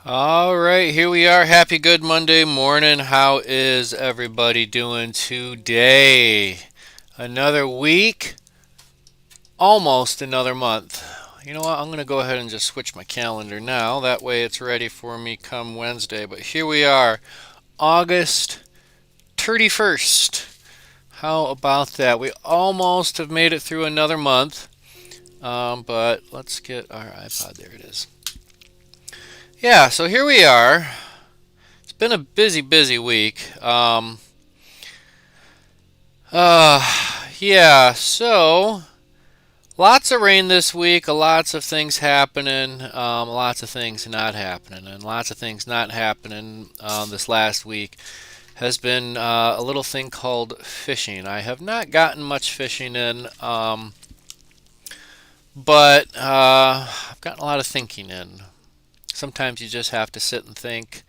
All right, here we are. Happy good Monday morning. How is everybody doing today? Another week, almost another month. You know what? I'm going to go ahead and just switch my calendar now. That way it's ready for me come Wednesday. But here we are, August 31st. How about that? We almost have made it through another month. But let's get our iPod. There it is. Yeah, so here we are. It's been a busy week. Yeah, so lots of rain this week, lots of things happening, lots of things not happening, and lots of things not happening this last week has been a little thing called fishing. I have not gotten much fishing in, but I've gotten a lot of thinking in. Sometimes you just have to sit and think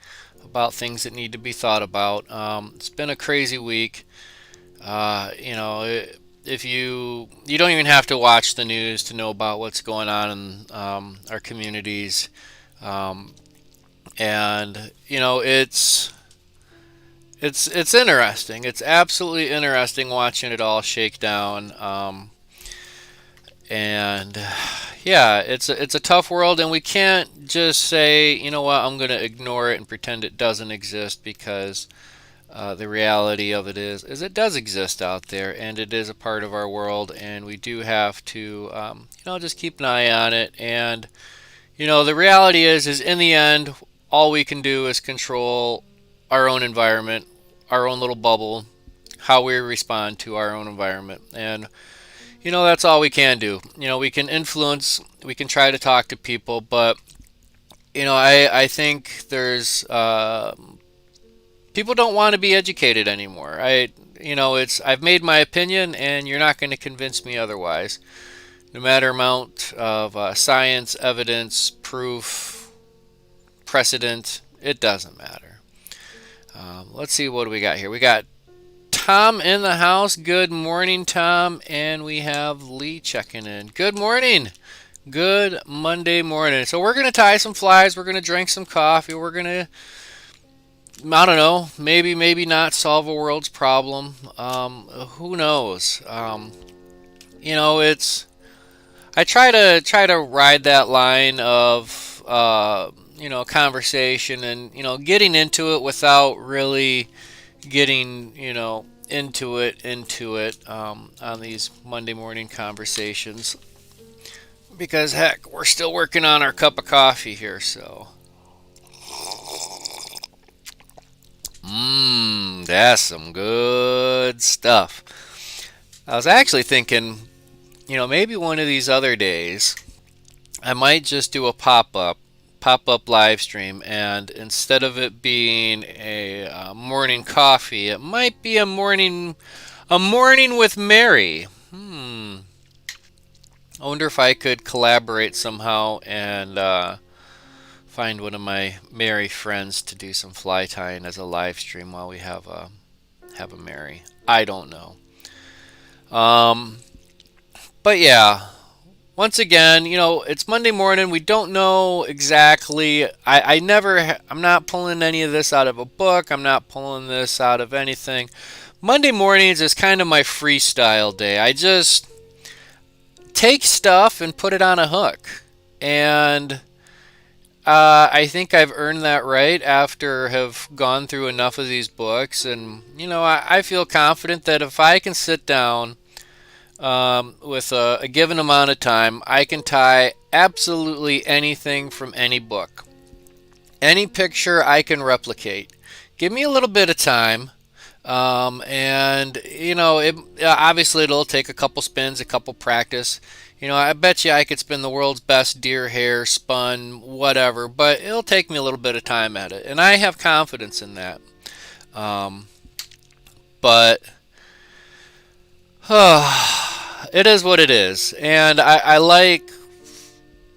about things that need to be thought about. It's been a crazy week. If you don't even have to watch the news to know about what's going on in our communities, um, and it's interesting. It's absolutely interesting watching it all shake down. And yeah, it's a tough world, and we can't just say, you know what, I'm going to ignore it and pretend it doesn't exist because the reality of it is it does exist out there, and it is a part of our world, and we do have to, just keep an eye on it. And the reality is in the end, all we can do is control our own environment, our own little bubble, how we respond to our own environment, and that's all we can do. We can influence, we can try to talk to people, but I think there's people don't want to be educated anymore. It's I've made my opinion, and you're not going to convince me otherwise. No matter amount of science, evidence, proof, precedent, it doesn't matter. Let's see, what do we got here? We got Tom in the house. Good morning, Tom, and we have Lee checking in. Good morning. Good Monday morning. So we're gonna tie some flies. We're gonna drink some coffee. We're gonna, I don't know, maybe not solve a world's problem. Who knows? It's I try to ride that line of conversation, and getting into it without really getting into it on these Monday morning conversations, because heck, we're still working on our cup of coffee here. So that's some good stuff. I was actually thinking, maybe one of these other days, I might just do a pop up live stream, and instead of it being a morning coffee, it might be a morning with Mary. I wonder if I could collaborate somehow and find one of my Mary friends to do some fly tying as a live stream while we have a Mary. I don't know. Um, but yeah, once again, it's Monday morning. We don't know exactly. I'm not pulling any of this out of a book. I'm not pulling this out of anything. Monday mornings is kind of my freestyle day. I just take stuff and put it on a hook. And I think I've earned that right after have gone through enough of these books. And, I feel confident that if I can sit down with a given amount of time, I can tie absolutely anything from any book. Any picture I can replicate. Give me a little bit of time. And obviously it'll take a couple spins, a couple practice. I bet you I could spin the world's best deer hair spun, whatever, but it'll take me a little bit of time at it, and I have confidence in that. Um, but it is what it is, and I like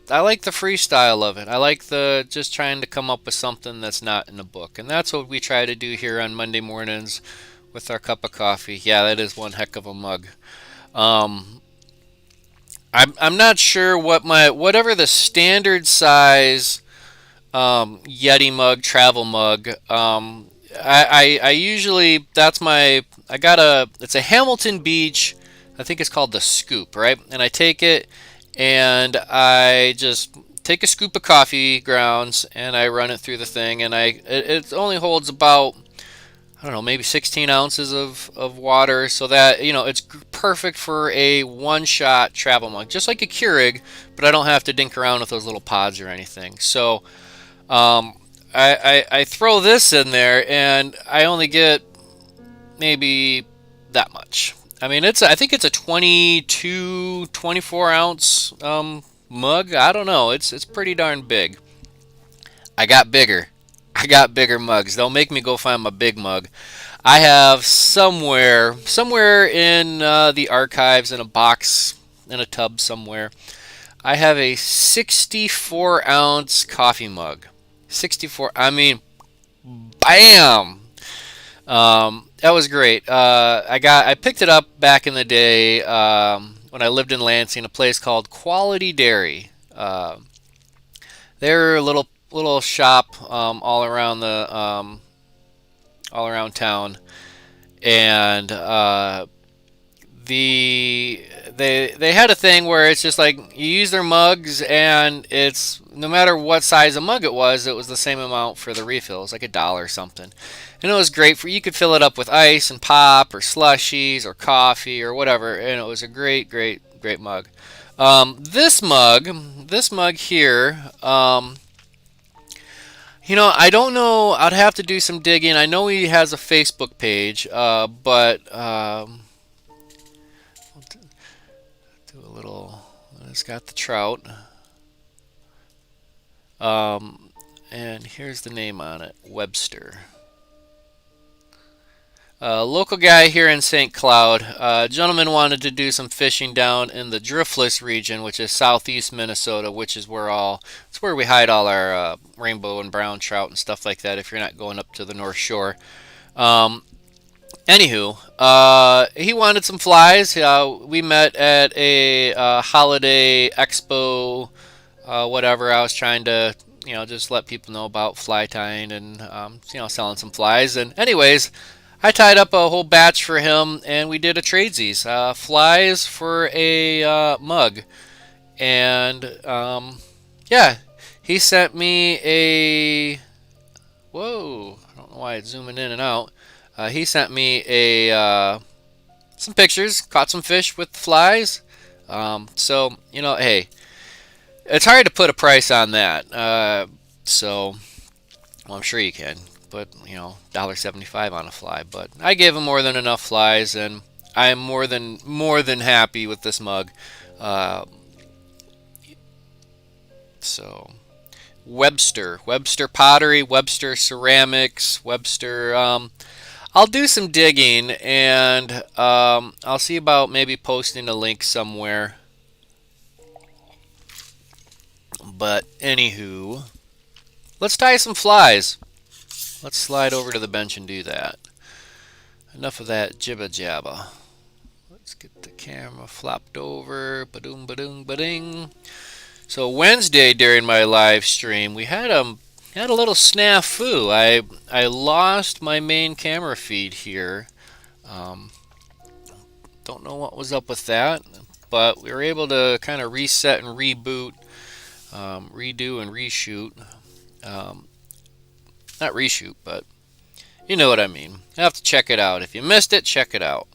the freestyle of it. I like the just trying to come up with something that's not in the book, and that's what we try to do here on Monday mornings with our cup of coffee. Yeah, that is one heck of a mug. Um, I'm not sure what my whatever the standard size Yeti mug, travel mug. I usually that's my I got a it's a Hamilton Beach. I think it's called the Scoop, right? And I take it and I just take a scoop of coffee grounds and I run it through the thing and it only holds about I don't know, maybe 16 ounces of water, so that, it's perfect for a one shot travel mug, just like a Keurig, but I don't have to dink around with those little pods or anything. So um, I throw this in there and I only get maybe that much. I mean, I think it's a 22, 24 ounce mug. I don't know. It's pretty darn big. I got bigger. I got bigger mugs. They'll make me go find my big mug. I have somewhere in the archives in a box in a tub somewhere. I have a 64 ounce coffee mug. 64. I mean, bam. That was great. I picked it up back in the day when I lived in Lansing, a place called Quality Dairy. They're a little shop all around town, and they had a thing where it's just like you use their mugs and it's no matter what size of mug it was the same amount for the refills, like $1 or something. And it was great for you could fill it up with ice and pop or slushies or coffee or whatever, and it was a great mug. This mug here, I don't know. I'd have to do some digging. I know he has a Facebook page, but do a little. It's got the trout, and here's the name on it, Webster. Local guy here in St. Cloud. Gentleman wanted to do some fishing down in the Driftless region, which is southeast Minnesota, which is it's where we hide all our rainbow and brown trout and stuff like that. If you're not going up to the North Shore. Um, Anywho, he wanted some flies. We met at a holiday expo, whatever. I was trying to, just let people know about fly tying and, selling some flies. And, anyways, I tied up a whole batch for him, and we did a tradesies. Flies for a mug. And, yeah, he sent me a. Whoa, I don't know why it's zooming in and out. He sent me some pictures, caught some fish with flies. So, hey, it's hard to put a price on that. So, well, I'm sure you can put, $1.75 on a fly. But I gave him more than enough flies, and I am more than happy with this mug. Uh, so, Webster Pottery, Webster Ceramics, Webster. I'll do some digging and I'll see about maybe posting a link somewhere. But anywho, let's tie some flies. Let's slide over to the bench and do that. Enough of that jibba jabba. Let's get the camera flopped over. Ba-doom, ba-doom, ba-ding. So Wednesday during my live stream, we had a little snafu. I lost my main camera feed here. Um, don't know what was up with that, but we were able to kind of reset and reboot, redo and reshoot. Um, Not reshoot, but you know what I mean. You have to check it out. If you missed it, check it out.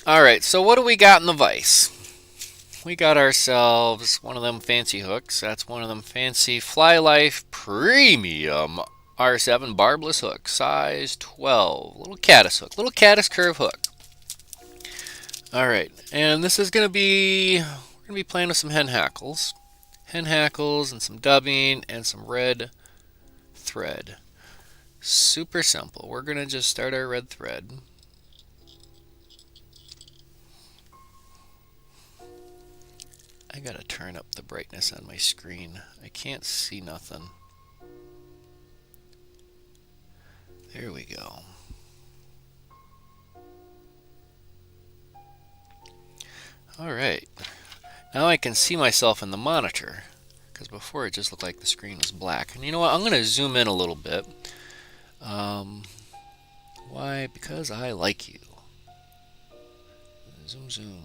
All right, so what do we got in the vise? We got ourselves one of them fancy hooks. That's one of them fancy Fly Life Premium R7 barbless hook, size 12. Little caddis hook, little caddis curve hook. All right, and this is we're gonna be playing with some hen hackles, and some dubbing and some red thread. Super simple. We're gonna just start our red thread. I gotta turn up the brightness on my screen. I can't see nothing. There we go. All right. Now I can see myself in the monitor, because before it just looked like the screen was black. And you know what? I'm going to zoom in a little bit. Um, why? Because I like you. Zoom, zoom.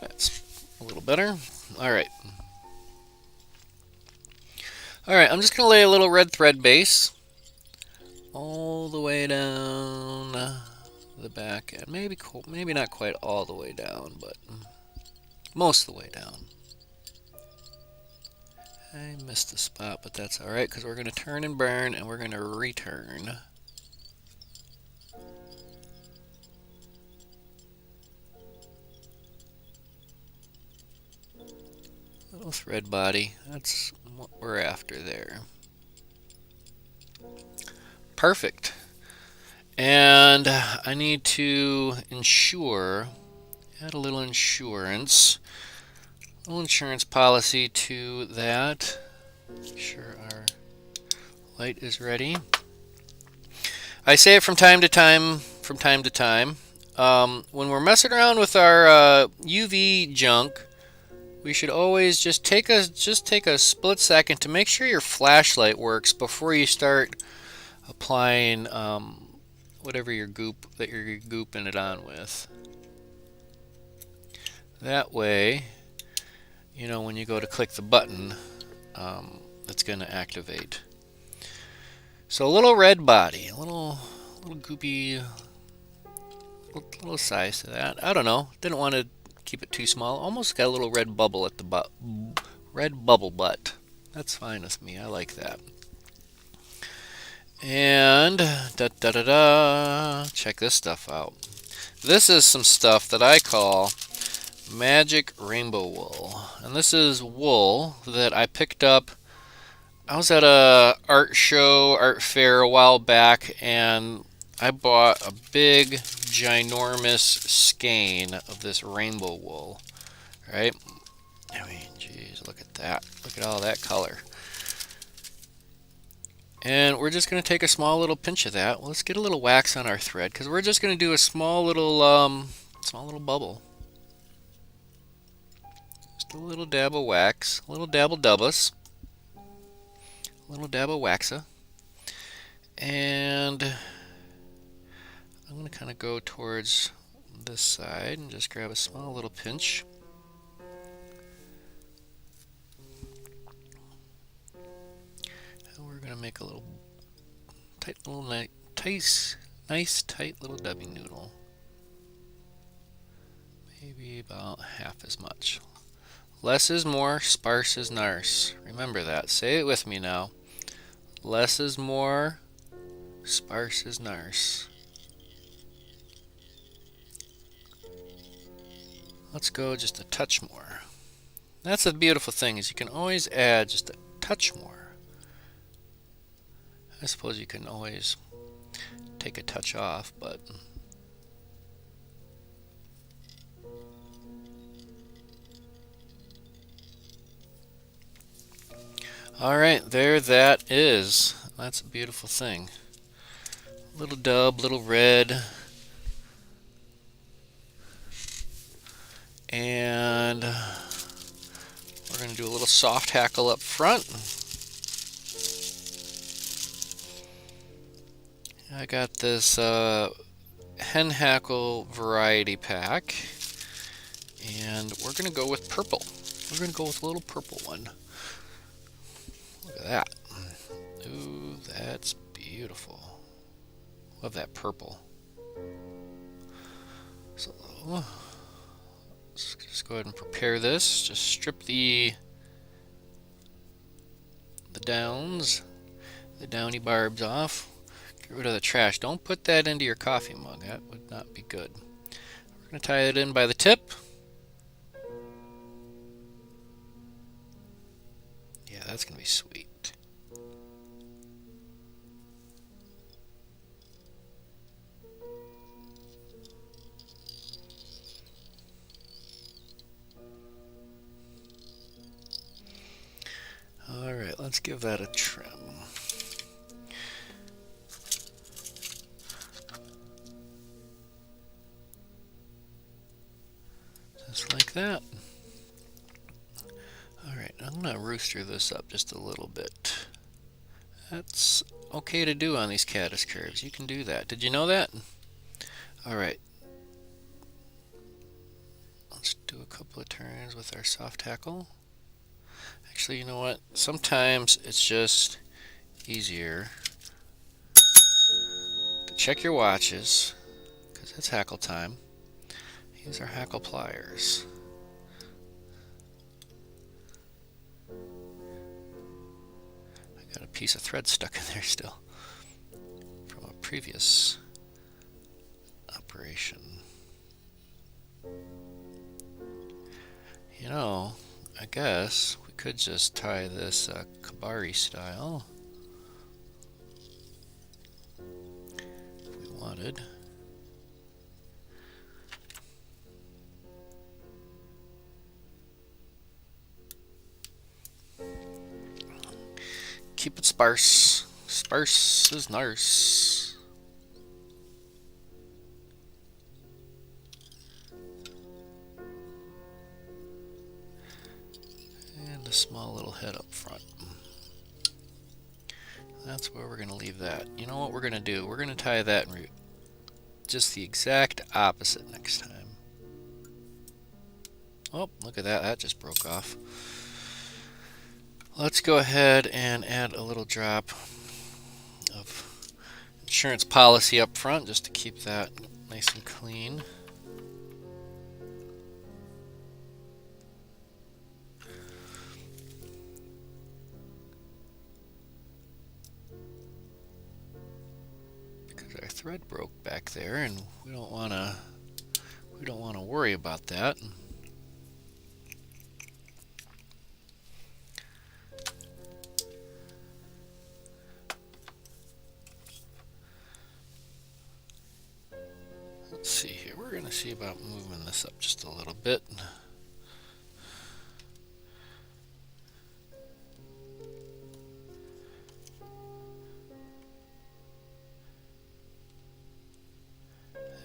That's a little better. All right. All right, I'm just going to lay a little red thread base all the way down the back end. Maybe not quite all the way down, but most of the way down. I missed a spot, but that's all right because we're going to turn and burn, and we're going to return. Little thread body. That's what we're after there. Perfect. And I need to add a little insurance. A little insurance policy to that. Make sure our light is ready. I say it from time to time, when we're messing around with our UV junk, we should always just take a split second to make sure your flashlight works before you start applying whatever your goop that you're gooping it on with. That way, you know, when you go to click the button, it's going to activate. So a little red body, a little goopy, little size to that. I don't know. Didn't want to keep it too small. Almost got a little red bubble at the butt. Red bubble butt. That's fine with me. I like that. And check this stuff out. This is some stuff that I call magic rainbow wool. And this is wool that I picked up. I was at a art fair a while back, and I bought a big, ginormous skein of this rainbow wool, right? I mean, geez, look at that. Look at all that color. And we're just going to take a small little pinch of that. Let's get a little wax on our thread, because we're just going to do a small little bubble. Just a little dab of wax, a little dab of dubbus. A little dab of waxa, and I'm going to kind of go towards this side and just grab a small little pinch. And we're going to make a little nice tight little dubbing noodle. Maybe about half as much. Less is more, sparse is narse. Remember that. Say it with me now. Less is more, sparse is narse. Let's go just a touch more. That's the beautiful thing, is you can always add just a touch more. I suppose you can always take a touch off, but alright, there that is. That's a beautiful thing. Little dub, little red. And we're going to do a little soft hackle up front. I got this hen hackle variety pack. And we're going to go with purple. We're going to go with a little purple one. Look at that. Ooh, that's beautiful. Love that purple. So let's just go ahead and prepare this. Just strip the downs, the downy barbs off. Get rid of the trash. Don't put that into your coffee mug. That would not be good. We're going to tie it in by the tip. Yeah, that's going to be sweet. Alright, let's give that a trim. Just like that. Alright, I'm going to rooster this up just a little bit. That's okay to do on these caddis curves. You can do that. Did you know that? Alright. Let's do a couple of turns with our soft tackle. Actually, you know what? Sometimes it's just easier to check your watches, because it's hackle time. Use our hackle pliers. I got a piece of thread stuck in there still from a previous operation. You know, I guess we could just tie this kabari style if we wanted. Keep it sparse. Sparse is nice. And a small little head up front. That's where we're going to leave that. You know what we're going to do? We're going to tie that in just the exact opposite next time. Oh, look at that. That just broke off. Let's go ahead and add a little drop of insurance policy up front just to keep that nice and clean. Because our thread broke back there and we don't want to worry about that. Let's see here. We're going to see about moving this up just a little bit.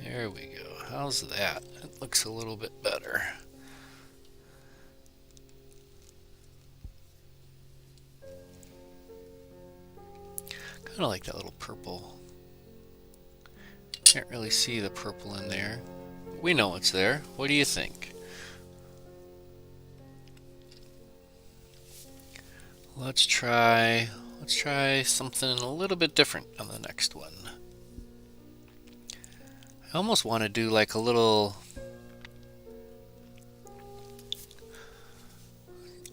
There we go. How's that? It looks a little bit better. Kind of like that little purple. Can't really see the purple in there. We know it's there. What do you think? Let's try something a little bit different on the next one. I almost want to do like a little,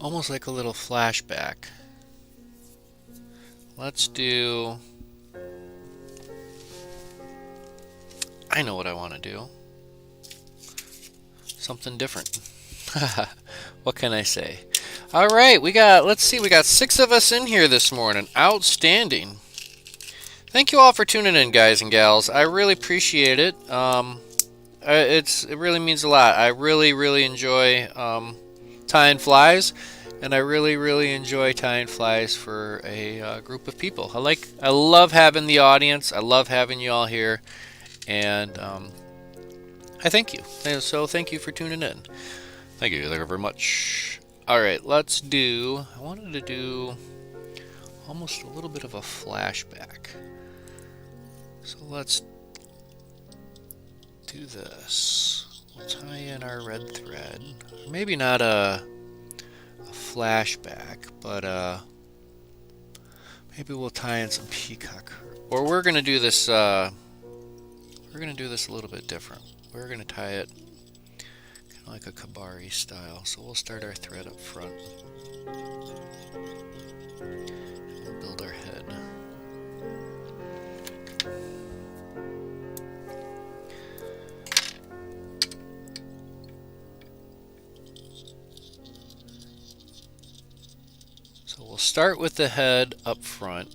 almost like a little flashback. Let's do, I know what I want to do. Something different. What can I say? All right, let's see, we got 6 of us in here this morning. Outstanding. Thank you all for tuning in, guys and gals. I really appreciate it. It really means a lot. I really enjoy tying flies, and I really enjoy tying flies for a group of people. I love having the audience. I love having you all here, and I thank you. So thank you for tuning in. Thank you very much. All right, let's do. I wanted to do almost a little bit of a flashback. So let's do this. We'll tie in our red thread. Maybe not a flashback, but maybe we'll tie in some peacock. Or we're gonna do this. We're gonna do this a little bit different. We're gonna tie it kind of like a kabari style. So we'll start our thread up front. And we'll build our head. So we'll start with the head up front.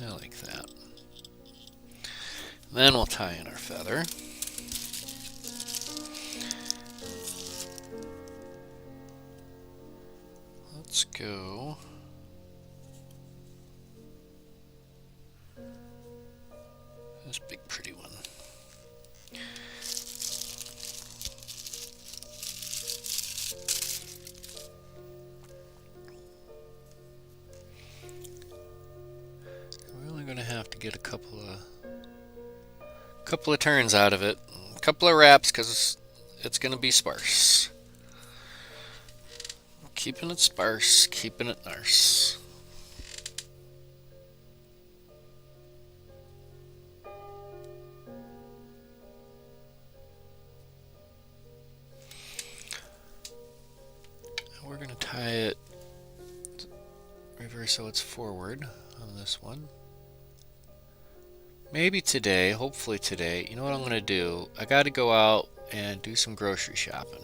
I like that. Then we'll tie in our feather. Let's go this big pretty one. We're only going to have to get a couple of turns out of it, a couple of wraps, because it's going to be sparse. Keeping it sparse, keeping it nice. We're going to tie it reverse so it's forward on this one. Maybe today, hopefully today, you know what I'm going to do? I got to go out and do some grocery shopping.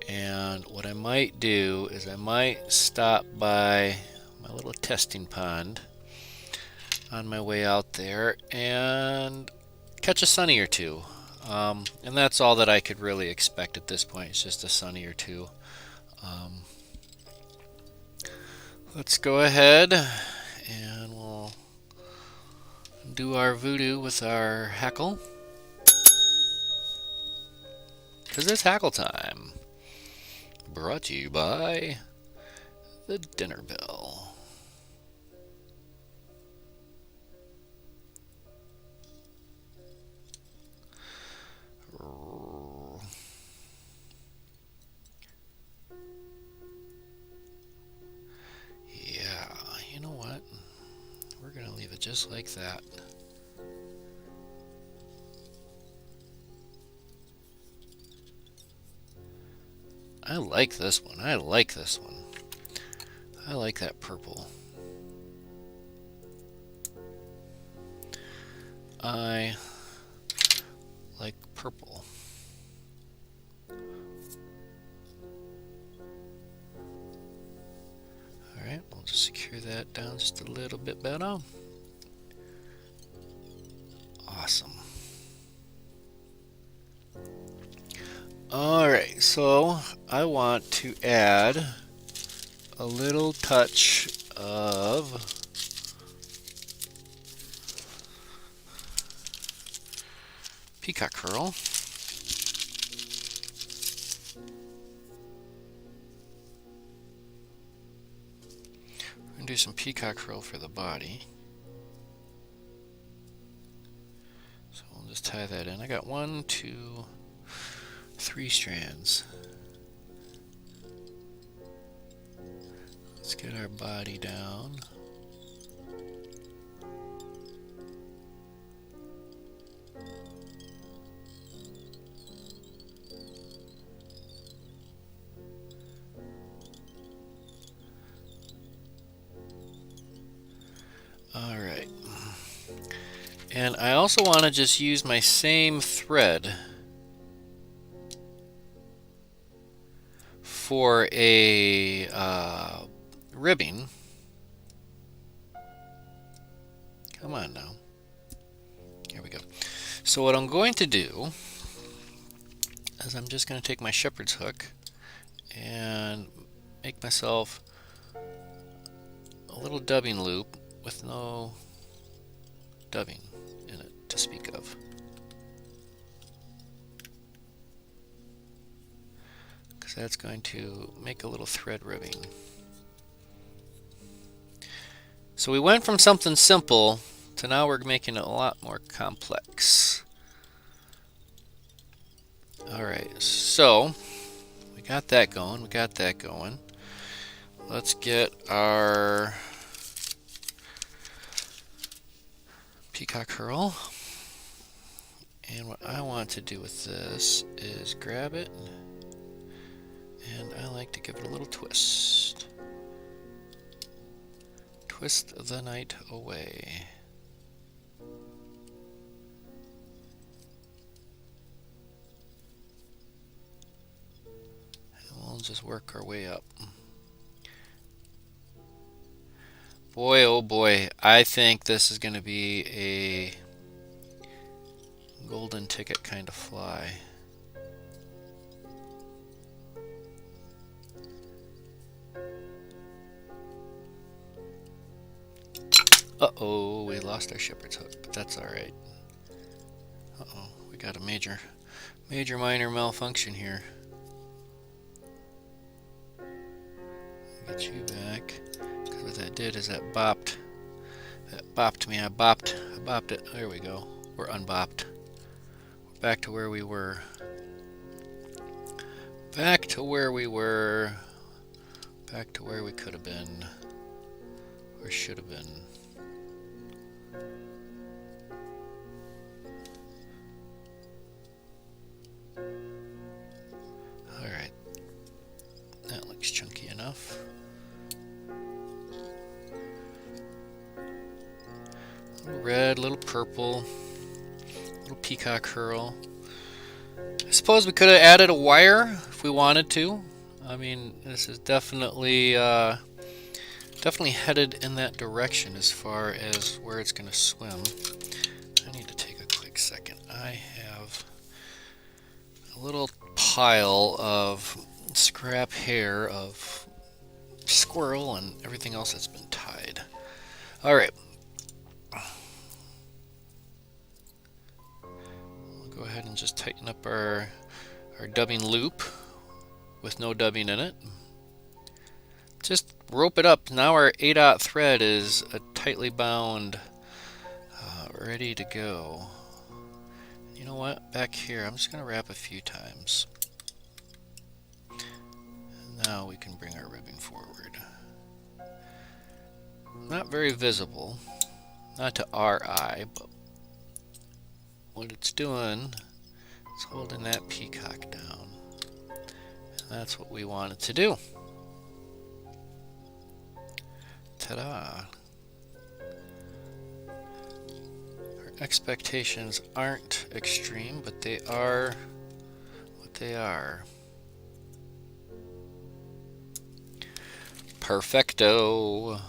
And what I might do is I might stop by my little testing pond on my way out there and catch a sunny or two. And that's all that I could really expect at this point. It's just a sunny or two. Let's go ahead and we'll do our voodoo with our hackle. Because it's hackle time. Brought to you by the dinner bell. Yeah, you know what? We're going to leave it just like that. I like this one. I like this one. I like that purple. I like purple. Alright, we'll just secure that down just a little bit better. Awesome. Alright, so I want to add a little touch of peacock curl. We're going to do some peacock curl for the body. So we'll just tie that in. I got 1, 2, 3 strands. Let's get our body down. All right. And I also want to just use my same thread for a ribbing. Come on now. Here we go. So what I'm going to do is I'm just going to take my shepherd's hook and make myself a little dubbing loop with no dubbing in it to speak of. Because that's going to make a little thread ribbing. So we went from something simple to now we're making it a lot more complex. Alright, so we got that going, Let's get our peacock curl. And what I want to do with this is grab it, and I like to give it a little twist. Twist the night away. And we'll just work our way up. Boy, oh boy, I think this is going to be a golden ticket kind of fly. Uh-oh, we lost our shepherd's hook, but that's alright. Uh-oh, we got a major minor malfunction here. Get you back. Because what that did is that bopped. That bopped me. I bopped it. There we go. We're unbopped. We're back to where we were. Back to where we were. Back to where we could have been. Or should have been. Alright. That looks chunky enough. Little red, little purple, little peacock curl. I suppose we could have added a wire if we wanted to. I mean, this is definitely headed in that direction as far as where it's going to swim. I need to take a quick second. I have a little pile of scrap hair of squirrel and everything else that's been tied. All right. Go ahead and just tighten up our dubbing loop with no dubbing in it. Just rope it up. Now our 8/0 thread is tightly bound, ready to go. You know what? Back here, I'm just going to wrap a few times. Now we can bring our ribbing forward. Not very visible, not to our eye, but what it's doing is holding that peacock down. And that's what we want it to do. Ta-da! Our expectations aren't extreme, but they are what they are. Perfecto!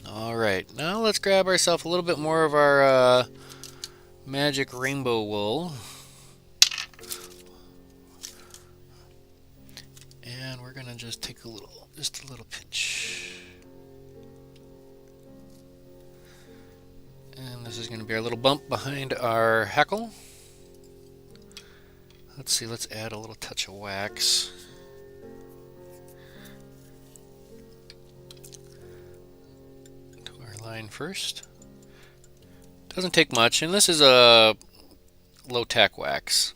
Alright, now let's grab ourselves a little bit more of our magic rainbow wool. And we're gonna just take just a little pinch. And this is gonna be our little bump behind our hackle. Let's see, let's add a little touch of wax. Line first. Doesn't take much, and this is a low tack wax.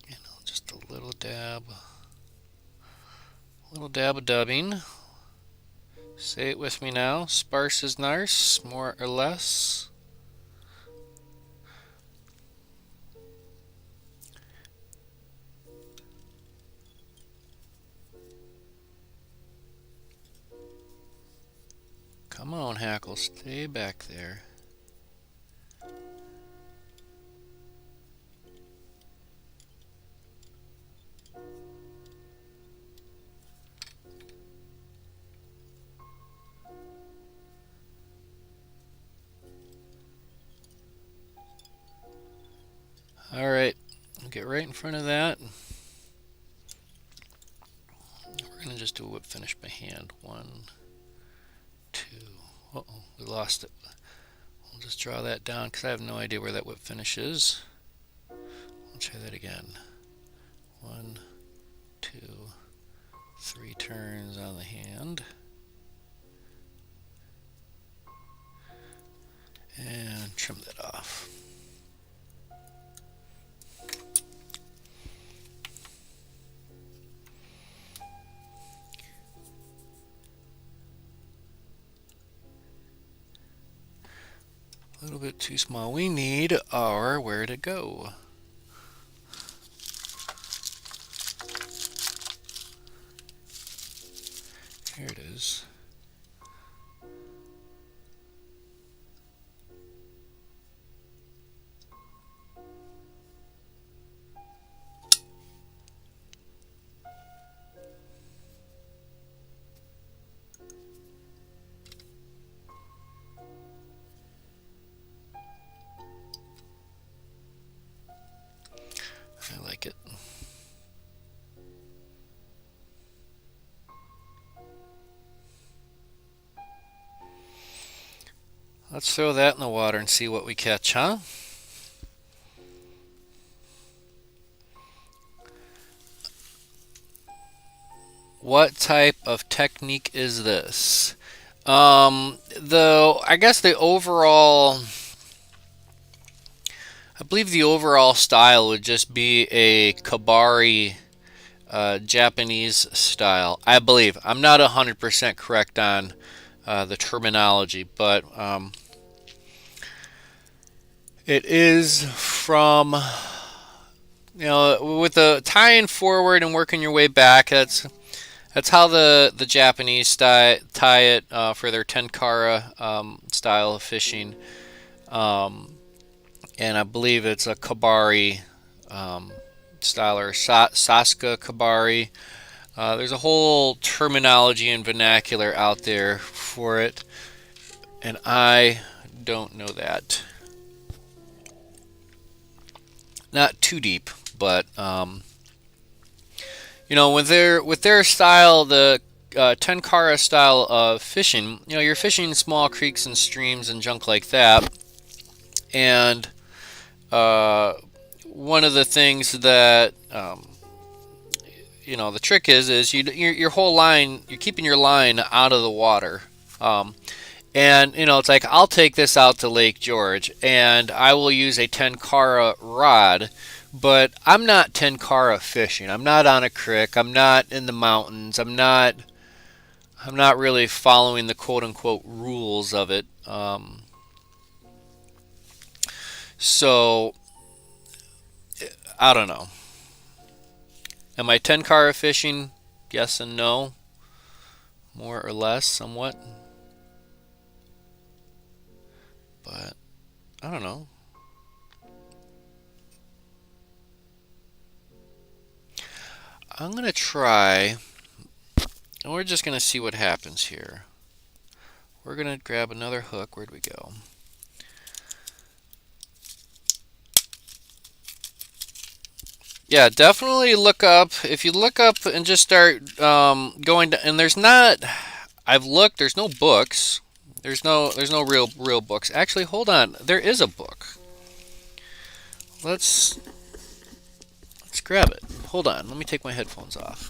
You know, just a little dab of dubbing. Say it with me now. Sparse is nice, more or less. Come on, Hackle, stay back there. All right, we'll get right in front of that. We're gonna just do a whip finish by hand. 1, 2. Uh-oh, we lost it. We'll just draw that down because I have no idea where that whip finish is. We'll try that again. 1, 2, 3 turns on the hand. And trim that off. A little bit too small. We need our where to go. Here it is. Let's throw that in the water and see what we catch, huh? What type of technique is this? I guess the overall, I believe the overall style would just be a Kabari Japanese style. I believe. I'm not 100% correct on the terminology, but it is from, with the tying forward and working your way back. That's how the Japanese tie it for their tenkara style of fishing. And I believe it's a Kabari style or Saska Kabari. There's a whole terminology and vernacular out there for it, and I don't know that. Not too deep, but with their style, the tenkara style of fishing, you're fishing small creeks and streams and junk like that, and one of the things that the trick is your whole line, you're keeping your line out of the water. And it's like, I'll take this out to Lake George and I will use a tenkara rod, but I'm not tenkara fishing. I'm not on a creek. I'm not in the mountains. I'm not really following the quote unquote rules of it. So I don't know. Am I tenkara fishing? Yes and no. More or less, somewhat. But I don't know. I'm going to try, and we're just going to see what happens here. We're going to grab another hook. Where'd we go? Yeah, definitely look up. If you look up and just start going to, and there's not, I've looked, there's no books. There's no real books. Actually, hold on. There is a book. Let's grab it. Hold on. Let me take my headphones off.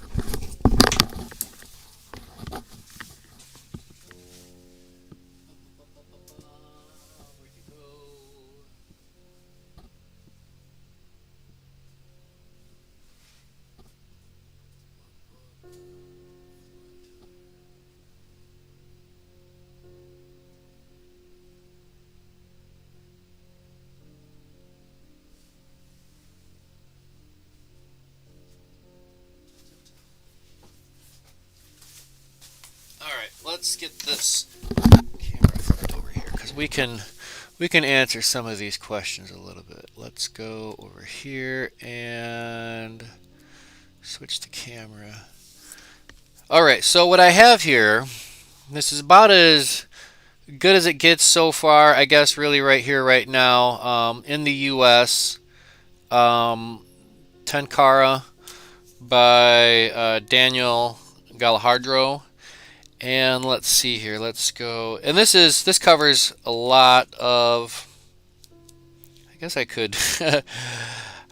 Alright, let's get this camera flipped over here because we can answer some of these questions a little bit. Let's go over here and switch the camera. Alright, so what I have here, this is about as good as it gets so far, I guess, really right here, right now, in the U.S. Tenkara by Daniel Galahardro. And let's see here. Let's go. And this covers a lot of. I guess I could. I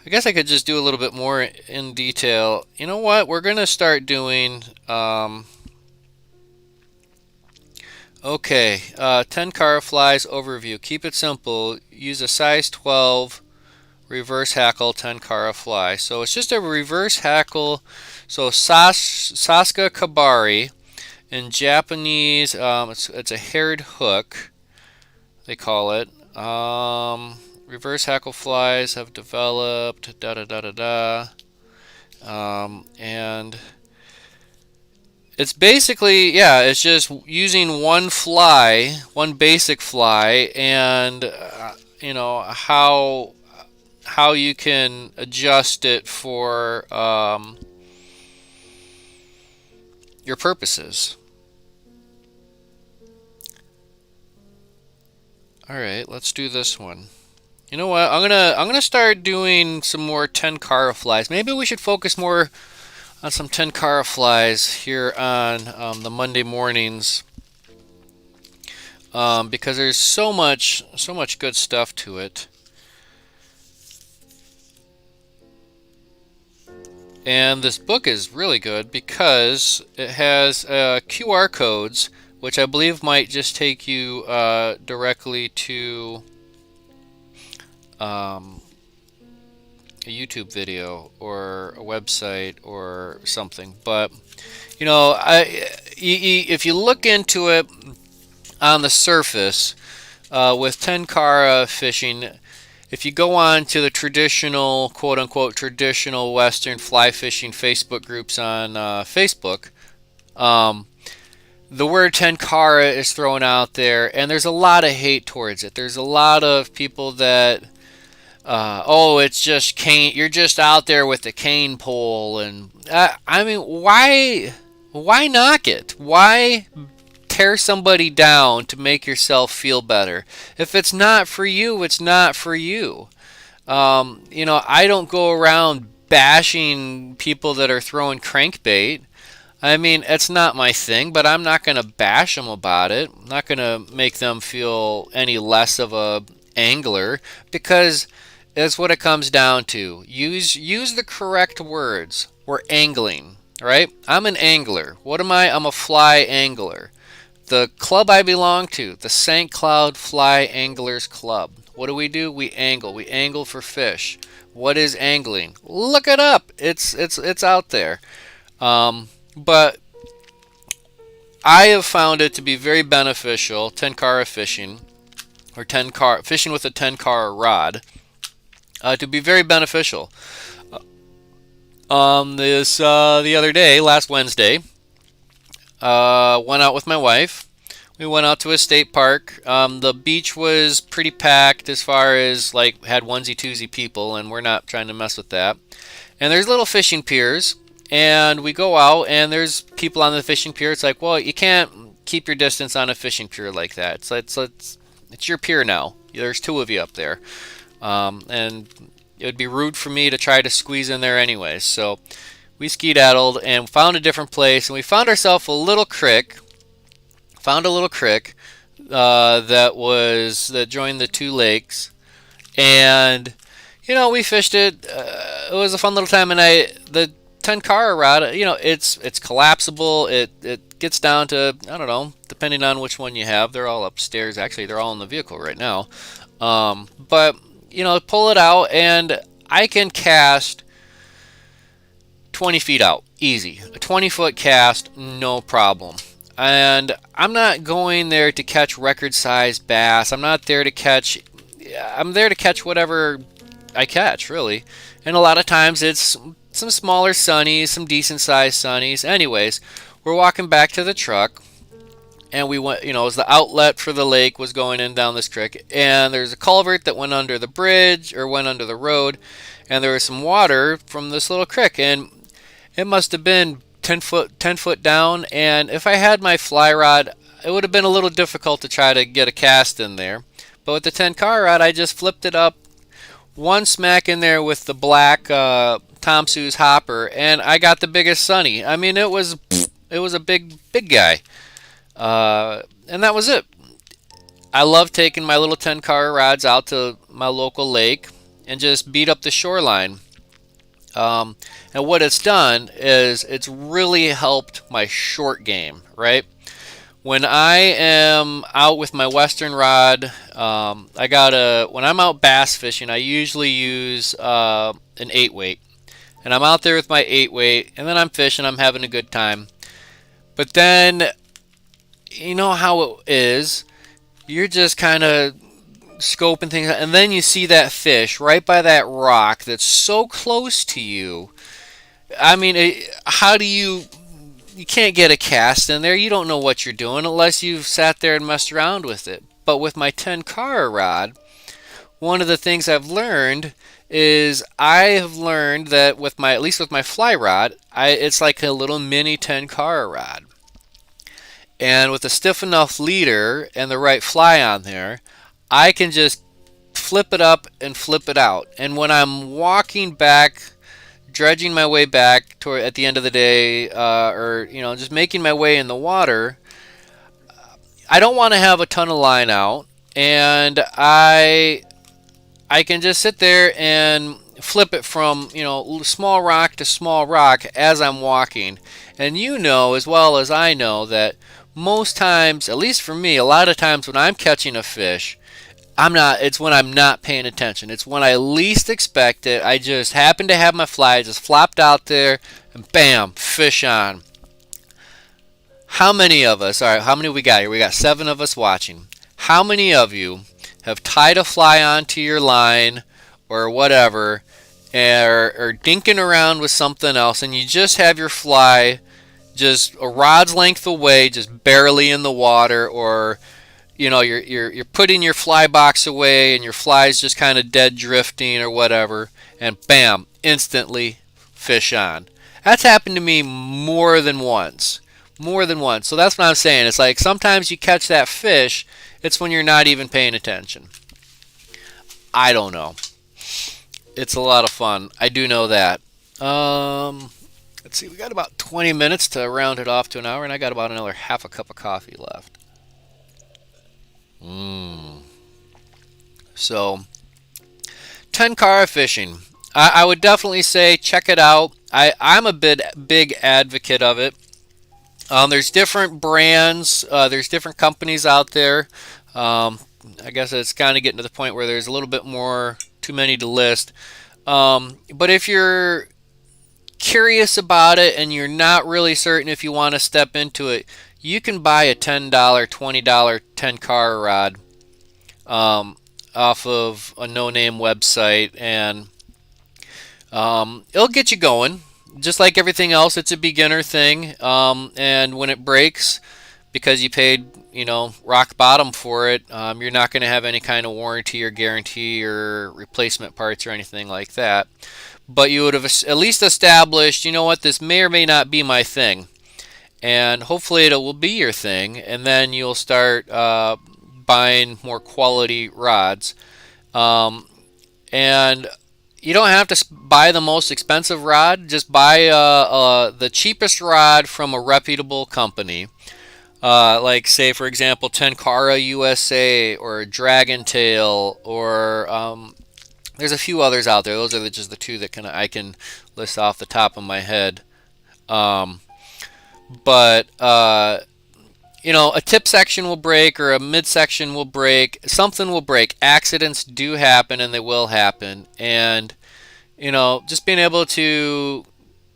guess I could just do a little bit more in detail. You know what? We're gonna start doing. Okay. Tenkara flies overview. Keep it simple. Use a size 12 reverse hackle tenkara fly. So it's just a reverse hackle. So Saska Kabari. In Japanese, it's a haired hook, they call it. Reverse hackle flies have developed, da da da da da. And it's basically, yeah, it's just using one fly, one basic fly, and how you can adjust it for your purposes. All right, let's do this one. You know what? I'm gonna start doing some more tenkara flies. Maybe we should focus more on some tenkara flies here on the Monday mornings. because there's so much good stuff to it. And this book is really good because it has QR codes, which I believe might just take you directly to um, a YouTube video or a website or something. But if you look into it on the surface with tenkara fishing, if you go on to the traditional, quote unquote, traditional Western fly fishing Facebook groups on Facebook, um, the word tenkara is thrown out there, and there's a lot of hate towards it. There's a lot of people that, oh, it's just cane. You're just out there with the cane pole, and I mean, why knock it? Why tear somebody down to make yourself feel better? If it's not for you, it's not for you. I don't go around bashing people that are throwing crankbait. I mean, it's not my thing, but I'm not going to bash them about it. I'm not going to make them feel any less of a angler, because that's what it comes down to. Use the correct words. We're angling, right? I'm an angler. What am I? I'm a fly angler. The club I belong to, the St. Cloud Fly Anglers Club. What do? We angle. We angle for fish. What is angling? Look it up. It's out there. But I have found it to be very beneficial, tenkara fishing, or tenkara fishing with a tenkara rod, to be very beneficial. This the other day, last Wednesday, went out with my wife. We went out to a state park. The beach was pretty packed as far as like had onesie twosie people, and we're not trying to mess with that. And there's little fishing piers, and we go out, and there's people on the fishing pier. It's like, well, you can't keep your distance on a fishing pier like that. It's your pier now. There's two of you up there, and it would be rude for me to try to squeeze in there anyways. So we skedaddled and found a different place, and we found ourselves a little creek. Found a little creek that joined the two lakes, and we fished it. It was a fun little time, and the tenkara rod, it's collapsible. It gets down to, I don't know, depending on which one you have. They're all upstairs. Actually, they're all in the vehicle right now. But pull it out, and I can cast 20 feet out, easy. A 20-foot cast, no problem. And I'm not going there to catch record-sized bass. I'm there to catch whatever I catch, really. And a lot of times it's some smaller sunnies, some decent-sized sunnies. Anyways, we're walking back to the truck, and we went, it was the outlet for the lake was going in down this creek, and there's a culvert that went under the bridge, or went under the road, and there was some water from this little creek, and it must have been 10 foot down, and if I had my fly rod, it would have been a little difficult to try to get a cast in there. But with the tenkara rod, I just flipped it up, one smack in there with the black Tom Sue's hopper, and I got the biggest sunny. I mean, it was a big guy, and that was it. I love taking my little tenkara rods out to my local lake and just beat up the shoreline. And what it's done is it's really helped my short game, right? When I am out with my Western rod, when I'm out bass fishing, I usually use an 8-weight. And I'm out there with my 8-weight, and then I'm fishing, I'm having a good time. But then, you know how it is, you're just kind of scoping things out, and then you see that fish right by that rock that's so close to you. I mean, how do you can't get a cast in there. You don't know what you're doing unless you've sat there and messed around with it. But with my tenkara rod, one of the things I've learned is I have learned that at least with my fly rod, it's like a little mini tenkara rod. And with a stiff enough leader and the right fly on there, I can just flip it up and flip it out. And when I'm walking back, dredging my way back at the end of the day, or just making my way in the water, I don't want to have a ton of line out, and I can just sit there and flip it from, small rock to small rock as I'm walking. And you know as well as I know that most times, at least for me, a lot of times when I'm catching a fish, it's when I'm not paying attention. It's when I least expect it. I just happen to have my fly just flopped out there and bam, fish on. How many of us, all right, how many we got here? We got 7 of us watching. How many of you have tied a fly onto your line or whatever, or dinking around with something else, and you just have your fly just a rod's length away, just barely in the water, or you're putting your fly box away and your fly's just kind of dead drifting or whatever, and bam, instantly fish on. That's happened to me more than once. More than once. So that's what I'm saying. It's like sometimes you catch that fish, it's when you're not even paying attention. I don't know. It's a lot of fun. I do know that. Let's see. We got about 20 minutes to round it off to an hour, and I got about another half a cup of coffee left. So, tenkara fishing. I would definitely say check it out. I'm a big advocate of it. There's different brands. There's different companies out there. I guess it's kind of getting to the point where there's a little bit more, too many to list. But if you're curious about it and you're not really certain if you want to step into it, you can buy a $10, $20 tenkara rod off of a no-name website, and it'll get you going. Just like everything else, it's a beginner thing, and when it breaks, because you paid, rock bottom for it, you're not going to have any kind of warranty or guarantee or replacement parts or anything like that. But you would have at least established, this may or may not be my thing, and hopefully it will be your thing, and then you'll start buying more quality rods, and you don't have to buy the most expensive rod. Just buy the cheapest rod from a reputable company. Like, say, for example, Tenkara USA or Dragon Tail, or there's a few others out there. Those are just the two that I can list off the top of my head. But a tip section will break or a midsection will break. Something will break. Accidents do happen, and they will happen. And just being able to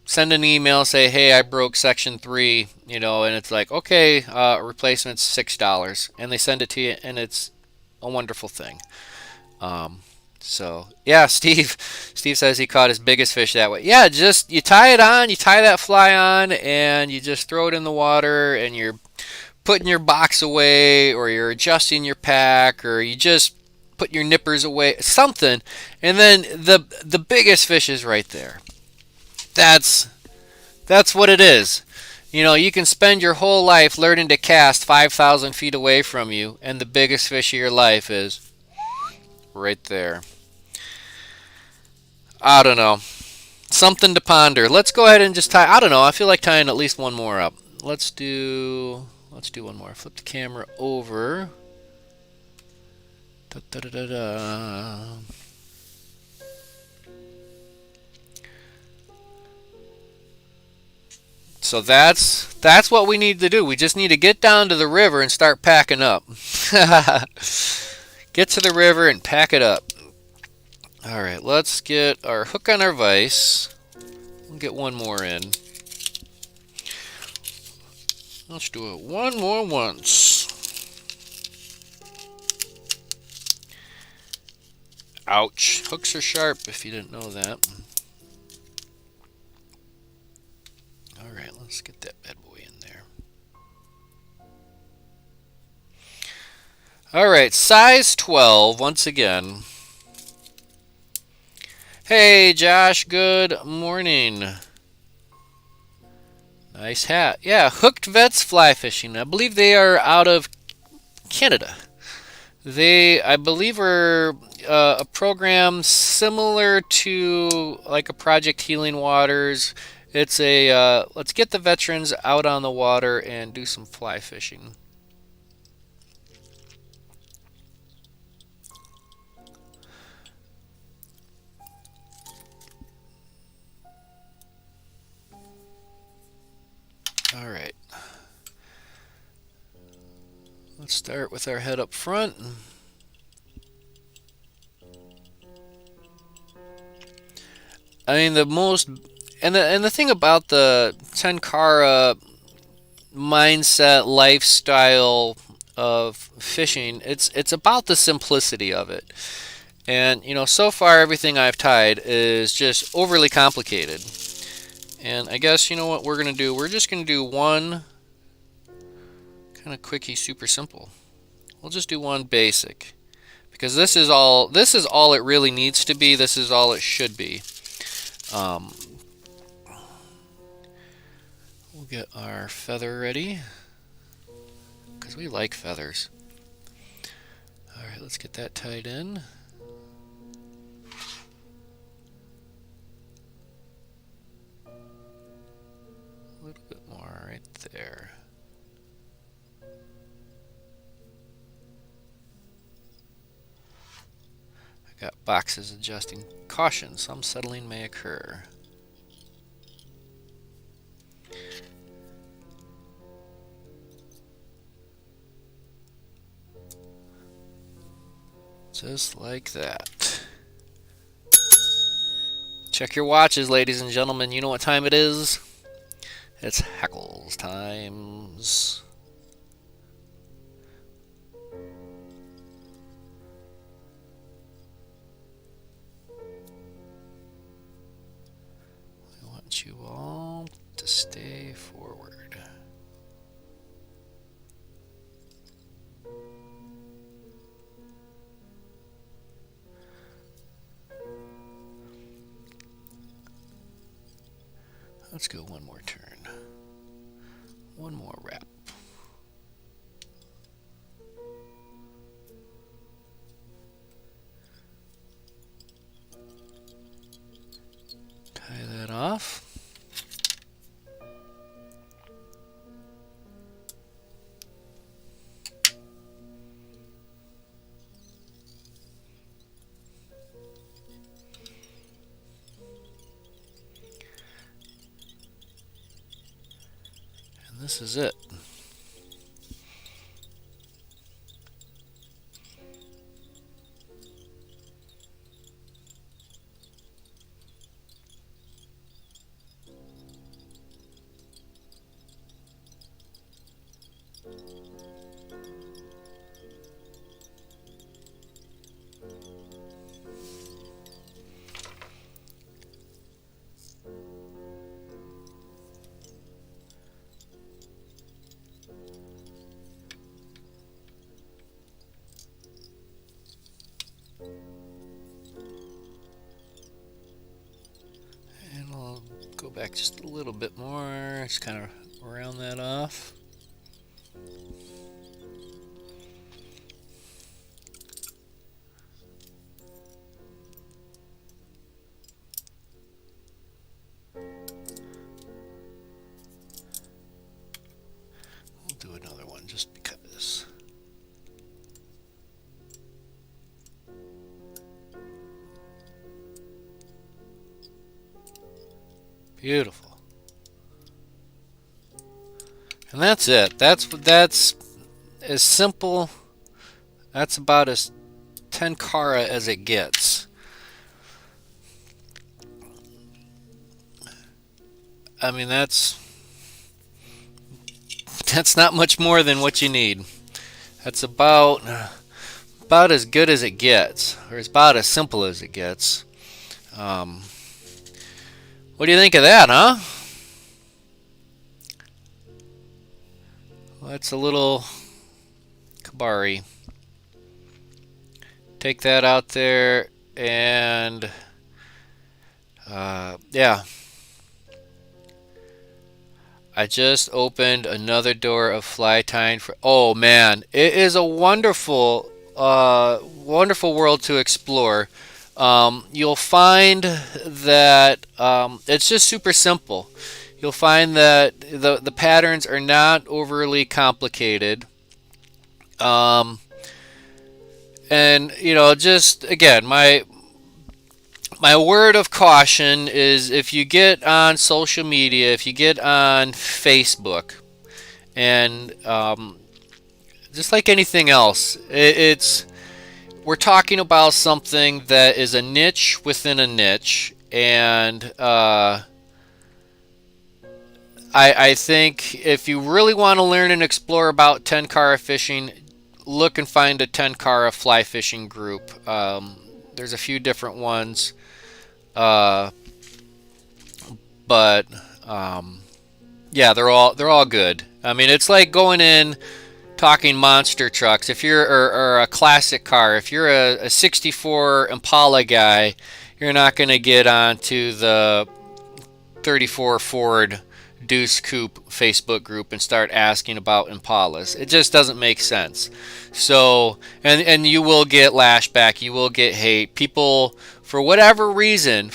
send an email, say, hey, I broke section 3, and it's like, okay, replacement's $6, and they send it to you, and it's a wonderful thing. So yeah, Steve says he caught his biggest fish that way. Yeah, just you tie it on, you tie that fly on, and you just throw it in the water, and you're putting your box away, or you're adjusting your pack, or you just put your nippers away, something, and then the biggest fish is right there. That's what it is. You can spend your whole life learning to cast 5,000 feet away from you, and the biggest fish of your life is right there. I don't know. Something to ponder. Let's go ahead and just tie. I don't know. I feel like tying at least one more up. Let's do one more. Flip the camera over. Da, da, da, da, da. So that's what we need to do. We just need to get down to the river and start packing up. Get to the river and pack it up. All right, let's get our hook on our vise. We'll get one more in. Let's do it one more once. Ouch. Hooks are sharp, if you didn't know that. Alright, let's get that bad boy in there. Alright, size 12, once again. Hey, Josh, good morning. Nice hat. Yeah, Hooked Vets Fly Fishing. I believe they are out of Canada. They, I believe, are a program similar to like a Project Healing Waters. It's a let's get the veterans out on the water and do some fly fishing. Let's start with our head up front. I mean, the most and the thing about the Tenkara mindset lifestyle of fishing, it's about the simplicity of it. And so far everything I've tied is just overly complicated. And I guess what we're gonna do. We're just gonna do one kind of quickie, super simple. We'll just do one basic because this is all it really needs to be. This is all it should be. We'll get our feather ready because we like feathers. All right, let's get that tied in. A little bit more right there. I got boxes adjusting. Caution, some settling may occur. Just like that. Check your watches, ladies and gentlemen. You know what time it is? It's hackles times. I want you all to stay forward. Let's go one more turn. One more wrap. Tie that off. This is it. Go back just a little bit more, just kind of round that off. We'll do another one just because. Beautiful. And that's it. That's as simple. That's about as Tenkara as it gets. I mean, that's not much more than what you need. That's about as good as it gets, or it's about as simple as it gets. What do you think of that, huh? Well, that's a little kabari. Take that out there, and yeah. I just opened another door of fly tying for. Oh man, it is a wonderful, wonderful world to explore. You'll find that it's just super simple. You'll find that the patterns are not overly complicated. And just again, my word of caution is if you get on social media, if you get on Facebook, and just like anything else, it's we're talking about something that is a niche within a niche, and I think if you really want to learn and explore about tenkara fishing, look and find a tenkara fly fishing group. There's a few different ones, uh, but yeah, they're all good. I mean, it's like going in talking monster trucks. If you're or a classic car, if you're a '64 Impala guy, you're not going to get onto the '34 Ford Deuce Coupe Facebook group and start asking about Impalas. It just doesn't make sense. So, and you will get lashback, you will get hate. People, for whatever reason, they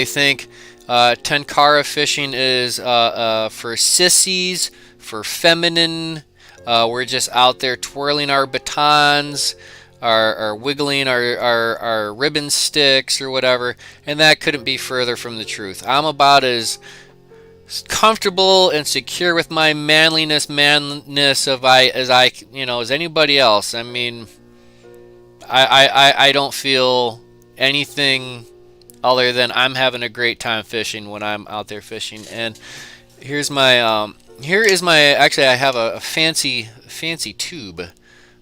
think tenkara fishing is for sissies, for feminine. We're just out there twirling our batons, are wiggling our ribbon sticks or whatever, and that couldn't be further from the truth. I'm about as comfortable and secure with my manness as anybody else. I mean, I don't feel anything other than I'm having a great time fishing when I'm out there fishing. And here's my actually I have a fancy tube.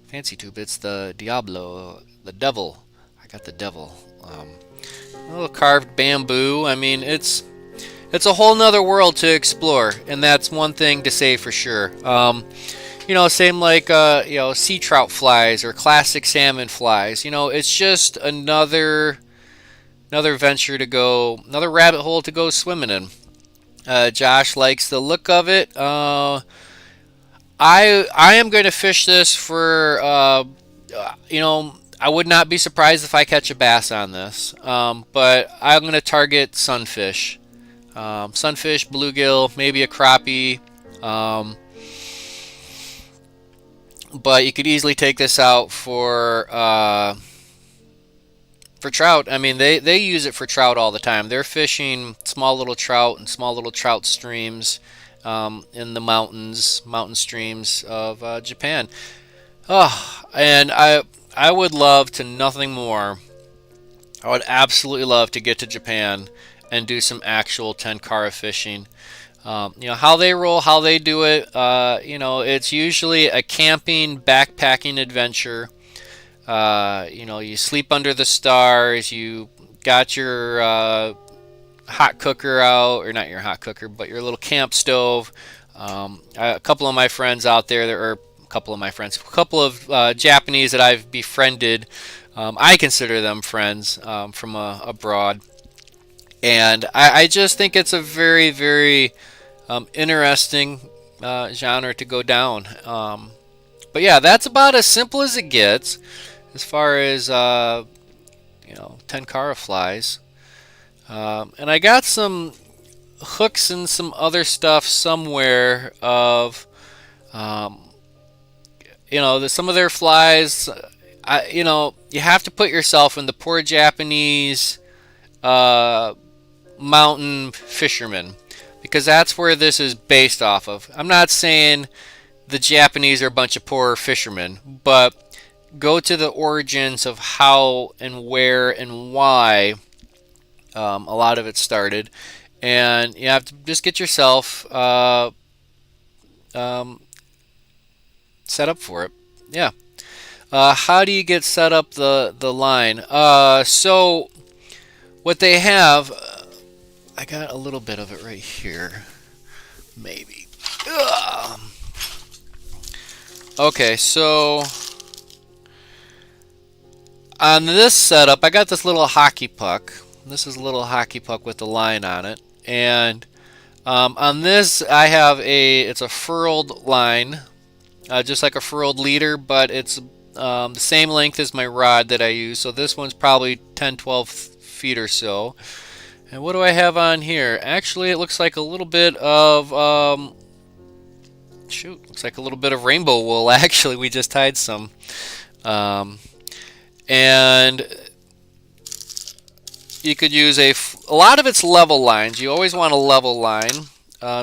Fancy tube. It's the Diablo, the devil. I got the devil. A little carved bamboo. I mean, it's a whole nother world to explore, and that's one thing to say for sure. Same like sea trout flies or classic salmon flies. It's just another venture to go, another rabbit hole to go swimming in. Josh likes the look of it. I am going to fish this for I would not be surprised if I catch a bass on this. But I'm going to target sunfish. Sunfish, bluegill, maybe a crappie. But you could easily take this out for trout. I mean, they use it for trout all the time. They're fishing small little trout and small little trout streams in the mountain streams of Japan. Oh, and I would love to nothing more. I would absolutely love to get to Japan and do some actual tenkara fishing. How they roll, how they do it. It's usually a camping, backpacking adventure. You sleep under the stars. You got your hot cooker out, or not your hot cooker, but your little camp stove. A couple of my friends out there, a couple of Japanese that I've befriended. I consider them friends from abroad. And I just think it's a very, very interesting genre to go down. But yeah, that's about as simple as it gets as far as tenkara flies. And I got some hooks and some other stuff somewhere of some of their flies. You have to put yourself in the poor Japanese mountain fishermen, because that's where this is based off of. I'm not saying the Japanese are a bunch of poor fishermen, but go to the origins of how and where and why a lot of it started, and you have to just get yourself set up for it. Yeah. How do you get set up the line? So what they have, I got a little bit of it right here, maybe. Ugh. Okay, so on this setup, I got this little hockey puck. This is a little hockey puck with the line on it, and on this I have it's a furled line, just like a furled leader, but it's the same length as my rod that I use. So this one's probably 10-12 feet or so. And what do I have on here? Actually, it looks like a little bit of looks like a little bit of rainbow wool. Actually, we just tied some, and you could use a lot of it's level lines. You always want a level line.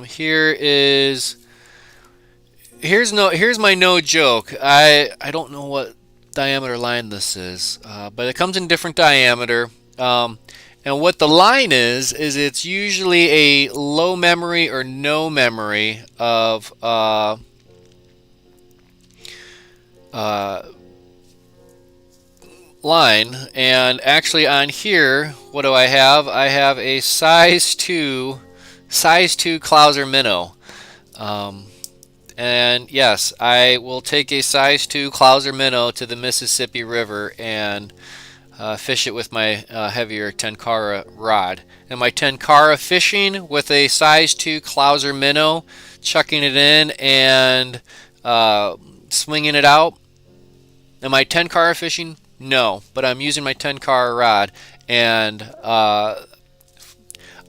Here is here's my no joke. I don't know what diameter line this is, but it comes in different diameter. And what the line is it's usually a low memory or no memory of uh, line. And actually on here, what do I have? I have a size 2 Clouser minnow. Um, and yes, I will take a size 2 Clouser minnow to the Mississippi River and fish it with my heavier Tenkara rod. And my Tenkara fishing with a size 2 Clouser minnow, chucking it in and swinging it out. Am I Tenkara fishing? No, but I'm using my Tenkara rod, and I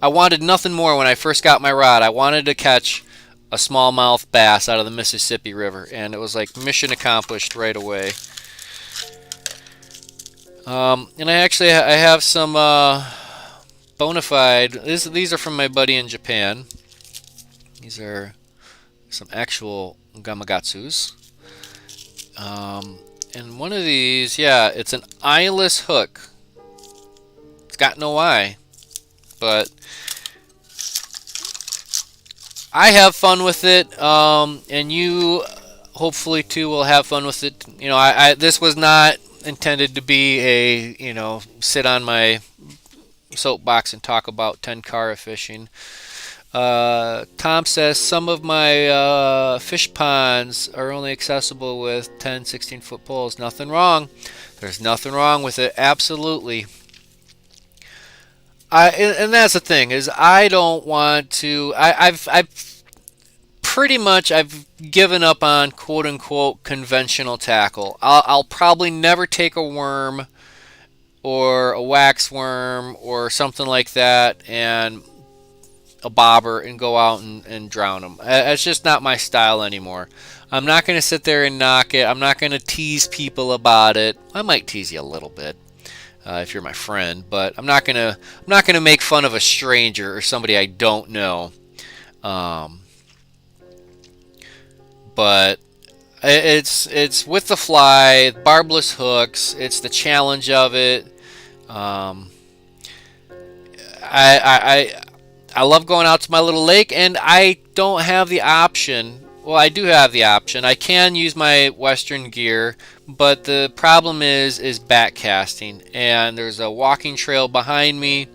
wanted nothing more when I first got my rod. I wanted to catch a smallmouth bass out of the Mississippi River, and it was like mission accomplished right away. And I have some bona fide. These are from my buddy in Japan. These are some actual Gamakatsus. And one of these, yeah, it's an eyeless hook. It's got no eye, but I have fun with it, and you hopefully too will have fun with it. You know, this was not intended to be a, sit on my soapbox and talk about Tenkara fishing. Tom says some of my fish ponds are only accessible with 10, 16-foot poles. Nothing wrong. There's nothing wrong with it. Absolutely. And that's the thing is I don't want to. I've pretty much I've given up on quote unquote conventional tackle. I'll probably never take a worm or a wax worm or something like that and a bobber and go out and drown them. It's just not my style anymore. I'm not going to sit there and knock it. I'm not going to tease people about it. I might tease you a little bit if you're my friend, but I'm not going to make fun of a stranger or somebody I don't know. But it's with the fly, barbless hooks. It's the challenge of it. I love going out to my little lake, and I don't have the option. Well, I do have the option. I can use my Western gear, but the problem is back casting, and there's a walking trail behind me,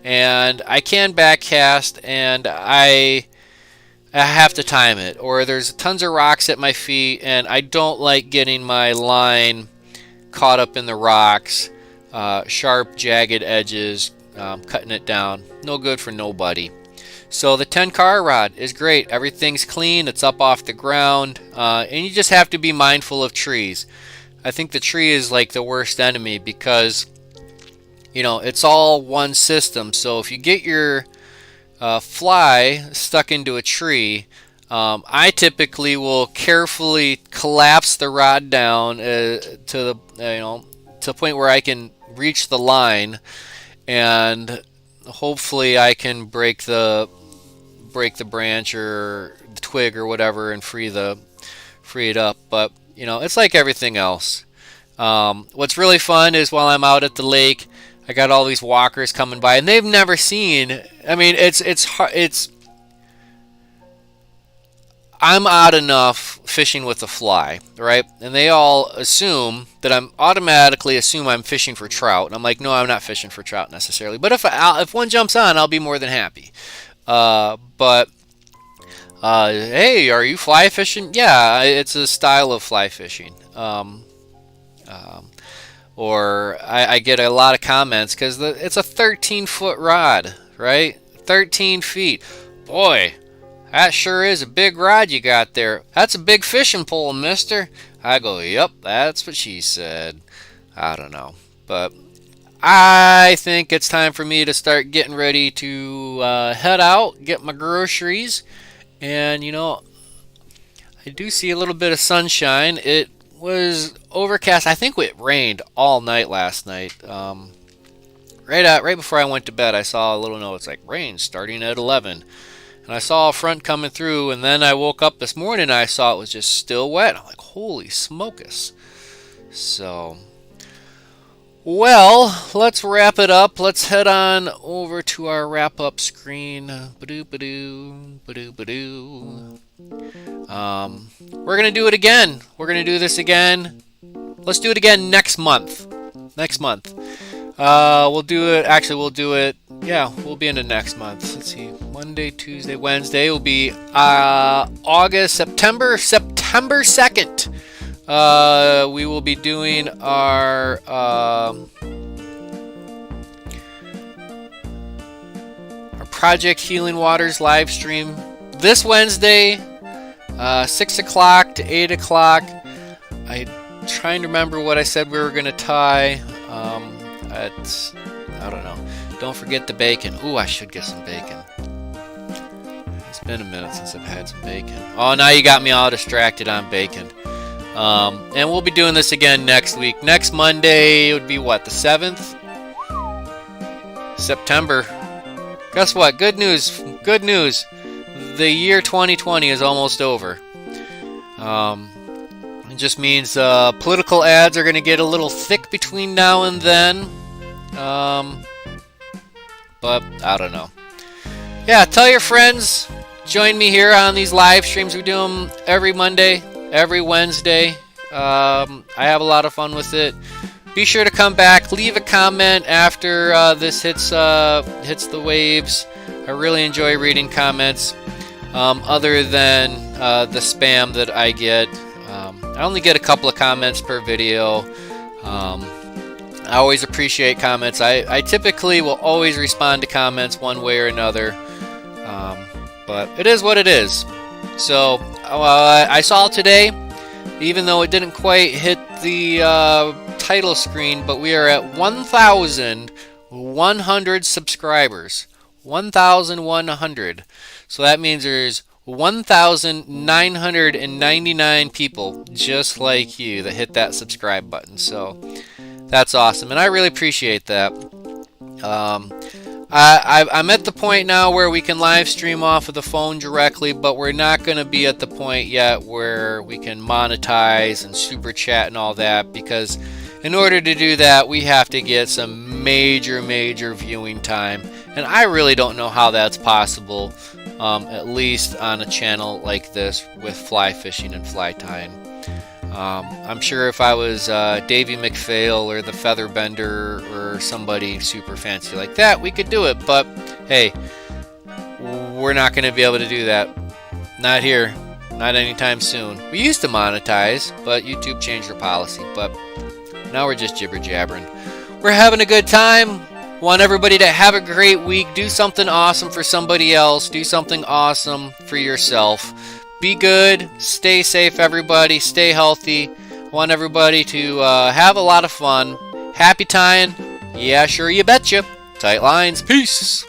and I can back cast, and I have to time it, or there's tons of rocks at my feet, and I don't like getting my line caught up in the rocks, sharp, jagged edges. Cutting it down, no good for nobody. So the Tenkara rod is great. Everything's clean. It's up off the ground, and you just have to be mindful of trees. I think the tree is like the worst enemy because it's all one system. So if you get your fly stuck into a tree, I typically will carefully collapse the rod down to the point where I can reach the line. And hopefully I can break the branch or the twig or whatever and free it up. But it's like everything else. What's really fun is while I'm out at the lake, I got all these walkers coming by, and they've never seen. I mean, it's I'm odd enough fishing with a fly, right? And they all assume that I'm fishing for trout. And I'm like, no, I'm not fishing for trout necessarily. But if one jumps on, I'll be more than happy. But hey, are you fly fishing? Yeah, it's a style of fly fishing. Or I get a lot of comments because it's a 13-foot rod, right? 13 feet. Boy, that sure is a big rod you got there. That's a big fishing pole, mister. I go, yep, that's what she said. I don't know. But I think it's time for me to start getting ready to head out, get my groceries. And, I do see a little bit of sunshine. It was overcast. I think it rained all night last night. Right before I went to bed, I saw a little note. It's like, rain starting at 11. and I saw a front coming through, and then I woke up this morning and I saw it was just still wet. I'm like, holy smokus. So, well, let's wrap it up. Let's head on over to our wrap-up screen. Ba-doo, ba-doo, ba-doo. We're going to do it again. We're going to do this again. Let's do it again next month. Next month. We'll do it. Actually, we'll do it. Yeah, we'll be into next month. Let's see. Monday, Tuesday, Wednesday will be September 2nd. We will be doing our Project Healing Waters live stream this Wednesday, 6 o'clock to 8 o'clock. I'm trying to remember what I said we were going to tie. I don't know. Don't forget the bacon. Ooh, I should get some bacon. It's been a minute since I've had some bacon. Oh, now you got me all distracted on bacon. And we'll be doing this again next week. Next Monday, it would be what, the 7th? September. Guess what? Good news. Good news. The year 2020 is almost over. It just means political ads are going to get a little thick between now and then. But I don't know. Yeah, tell your friends. Join me here on these live streams. We do them every Monday, every Wednesday. I have a lot of fun with it. Be sure to come back. Leave a comment after this hits the waves. I really enjoy reading comments. Other than the spam that I get, I only get a couple of comments per video. I always appreciate comments. I typically will always respond to comments one way or another. But it is what it is. So I saw today, even though it didn't quite hit the title screen, but we are at 1,100 subscribers. 1,100. So that means there's 1,999 people just like you that hit that subscribe button. So that's awesome, and I really appreciate that. I'm at the point now where we can live stream off of the phone directly, but we're not going to be at the point yet where we can monetize and super chat and all that, because in order to do that, we have to get some major viewing time, and I really don't know how that's possible, at least on a channel like this with fly fishing and fly tying. I'm sure if I was Davey McPhail or the Featherbender or somebody super fancy like that, we could do it. But hey, we're not going to be able to do that. Not here. Not anytime soon. We used to monetize, but YouTube changed their policy. But now we're just jibber jabbering. We're having a good time. Want everybody to have a great week. Do something awesome for somebody else. Do something awesome for yourself. Be good, stay safe, everybody, stay healthy. Want everybody to have a lot of fun. Happy tying? Yeah, sure, you betcha. Tight lines, peace.